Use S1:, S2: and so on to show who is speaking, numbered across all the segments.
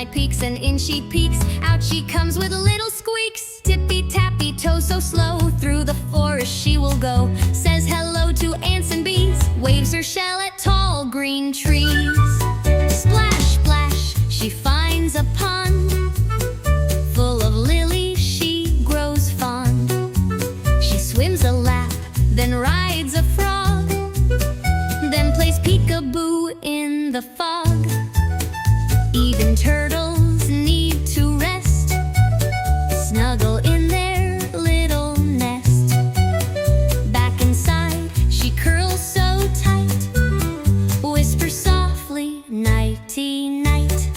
S1: Sunlight peeks and in she peeks. Out she comes with little squeaks. Tippy-tappy toe so slow. Through the forest she will go. Says hello to ants and bees. Waves her shell at tall green trees. Splash, splash, she finds a pond. Full of lilies she grows fond. She swims a lap, then rides a frog. Then plays peekaboo in the fog. Even turtles need to rest. Snuggle in their little nest. Back inside, she curls so tight. Whisper softly, nighty night.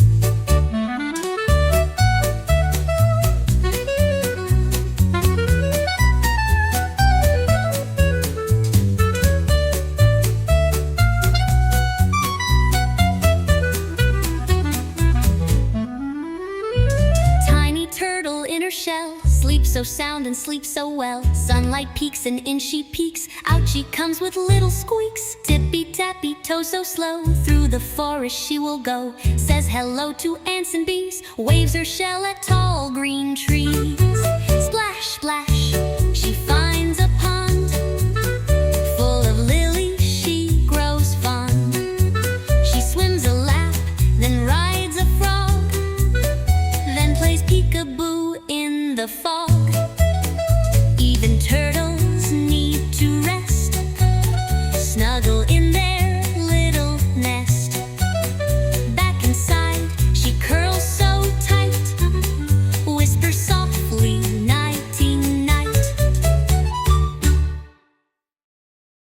S1: Turtle in her shell, sleeps so sound and sleeps so well. Sunlight peeks and in she peeks. Out she comes with little squeaks. Tippy-tappy toe so slow. Through the forest she will go. Says hello to ants and bees. Waves her shell at tall green trees. Splash, splash,